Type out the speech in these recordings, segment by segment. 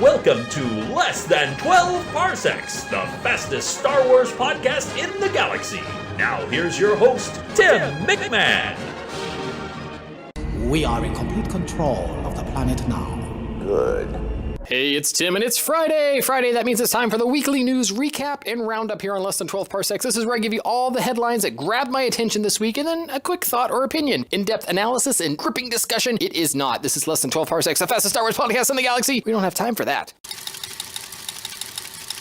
Welcome to Less Than 12 Parsecs, the fastest Star Wars podcast in the galaxy. Now here's your host, Tim McMahon. We are in complete control of the planet now. Good. Hey, it's Tim, and it's Friday! Friday, that means it's time for the weekly news recap and roundup here on Less Than 12 Parsecs. This is where I give you all the headlines that grabbed my attention this week, and then a quick thought or opinion. In-depth analysis and gripping discussion, it is not. This is Less Than 12 Parsecs, the fastest Star Wars podcast in the galaxy. We don't have time for that.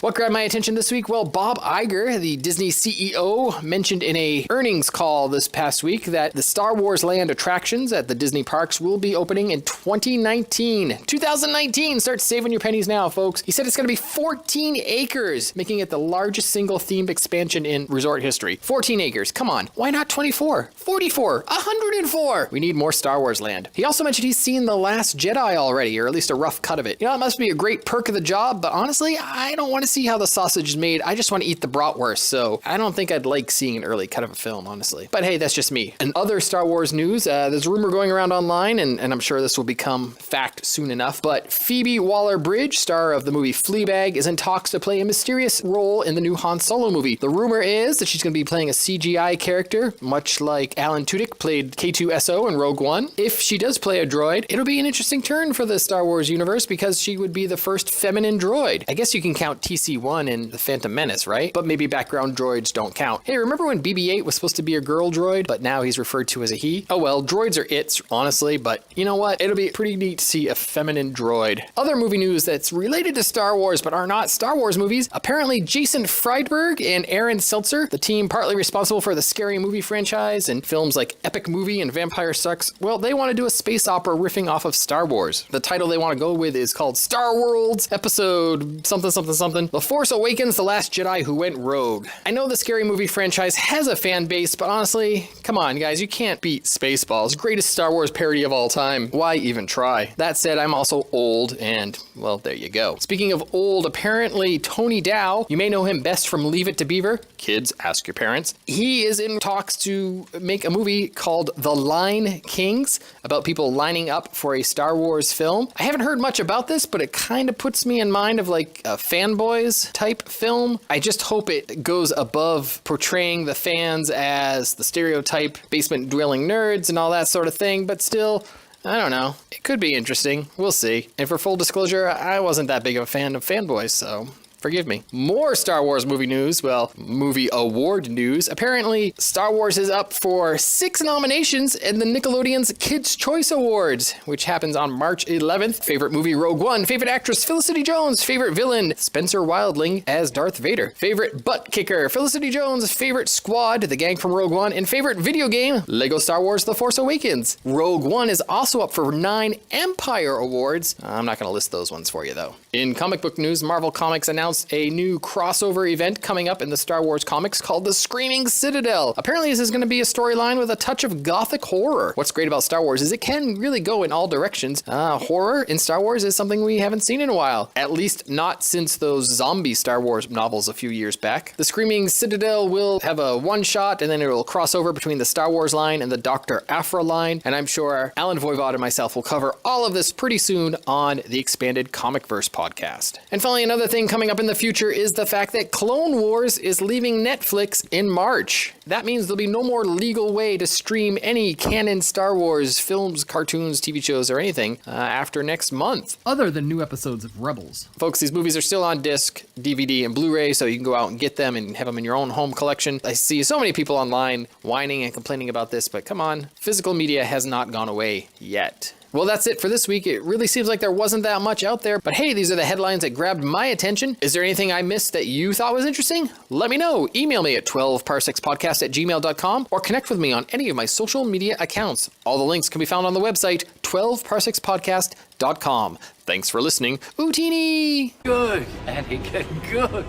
What grabbed my attention this week? Well, Bob Iger, the Disney CEO, mentioned in a earnings call this past week that the Star Wars Land attractions at the Disney parks will be opening in 2019. 2019! Start saving your pennies now, folks. He said it's going to be 14 acres, making it the largest single themed expansion in resort history. 14 acres. Come on. Why not 24? 44? 104? We need more Star Wars Land. He also mentioned he's seen The Last Jedi already, or at least a rough cut of it. You know, it must be a great perk of the job, but honestly, I don't want to see how the sausage is made. I just want to eat the bratwurst, so I don't think I'd like seeing an early cut of a film, honestly. But hey, that's just me. And other Star Wars news, there's a rumor going around online, and I'm sure this will become fact soon enough, but Phoebe Waller-Bridge, star of the movie Fleabag, is in talks to play a mysterious role in the new Han Solo movie. The rumor is that she's going to be playing a CGI character, much like Alan Tudyk played K2SO in Rogue One. If she does play a droid, it'll be an interesting turn for the Star Wars universe because she would be the first feminine droid. I guess you can count TC-1 in The Phantom Menace, right? But maybe background droids don't count. Hey, remember when BB-8 was supposed to be a girl droid, but now he's referred to as a he? Oh well, droids are its, honestly, but you know what? It'll be pretty neat to see a feminine droid. Other movie news that's related to Star Wars, but are not Star Wars movies. Apparently, Jason Friedberg and Aaron Seltzer, the team partly responsible for the Scary Movie franchise and films like Epic Movie and Vampire Sucks, well, they want to do a space opera riffing off of Star Wars. The title they want to go with is called Star Worlds Episode something something something. The Force Awakens, The Last Jedi Who Went Rogue. I know the Scary Movie franchise has a fan base, but honestly, come on guys, you can't beat Spaceballs, greatest Star Wars parody of all time. Why even try? That said, I'm also old, and well, there you go. Speaking of old, apparently Tony Dow, you may know him best from Leave It to Beaver. Kids, ask your parents. He is in talks to make a movie called The Line Kings, about people lining up for a Star Wars film. I haven't heard much about this, but it kind of puts me in mind of like a Fanboys type film. I just hope it goes above portraying the fans as the stereotype basement dwelling nerds and all that sort of thing, but still, I don't know. It could be interesting. We'll see. And for full disclosure, I wasn't that big of a fan of Fanboys, so forgive me. More Star Wars movie news, well, movie award news. Apparently, Star Wars is up for 6 nominations in the Nickelodeon's Kids' Choice Awards, which happens on March 11th. Favorite movie, Rogue One. Favorite actress, Felicity Jones. Favorite villain, Spencer Wildling as Darth Vader. Favorite butt kicker, Felicity Jones. Favorite squad, the gang from Rogue One. And favorite video game, Lego Star Wars The Force Awakens. Rogue One is also up for 9 Empire Awards. I'm not going to list those ones for you, though. In comic book news, Marvel Comics announced a new crossover event coming up in the Star Wars comics called the Screaming Citadel. Apparently this is going to be a storyline with a touch of gothic horror. What's great about Star Wars is it can really go in all directions. Horror in Star Wars is something we haven't seen in a while. At least not since those zombie Star Wars novels a few years back. The Screaming Citadel will have a one-shot and then it will cross over between the Star Wars line and the Dr. Aphra line. And I'm sure Alan Voivod and myself will cover all of this pretty soon on the Expanded Comicverse podcast. And finally, another thing coming up in the future is the fact that Clone Wars is leaving Netflix in March. That means there'll be no more legal way to stream any canon Star Wars films, cartoons, TV shows, or anything after next month. Other than new episodes of Rebels. Folks, these movies are still on disc, DVD, and Blu-ray, so you can go out and get them and have them in your own home collection. I see so many people online whining and complaining about this, but come on, physical media has not gone away yet. Well, that's it for this week. It really seems like there wasn't that much out there, but hey, these are the headlines that grabbed my attention. Is there anything I missed that you thought was interesting? Let me know. Email me at 12parsekspodcast@gmail.com or connect with me on any of my social media accounts. All the links can be found on the website, 12parsekspodcast.com. Thanks for listening. Ootini! Good, Anakin, good.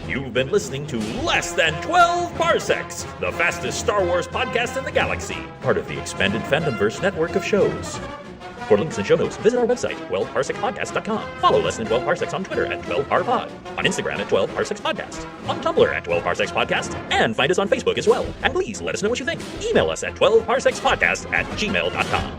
You've been listening to Less Than 12 Parsecs, the fastest Star Wars podcast in the galaxy, part of the expanded Fandomverse network of shows. For links and show notes, visit our website, 12parsekpodcast.com. Follow Less Than 12 Parsecs on Twitter at 12parpod, on Instagram at 12parsekspodcast, on Tumblr at 12parsekspodcast, and find us on Facebook as well. And please let us know what you think. Email us at 12parsekspodcast@gmail.com.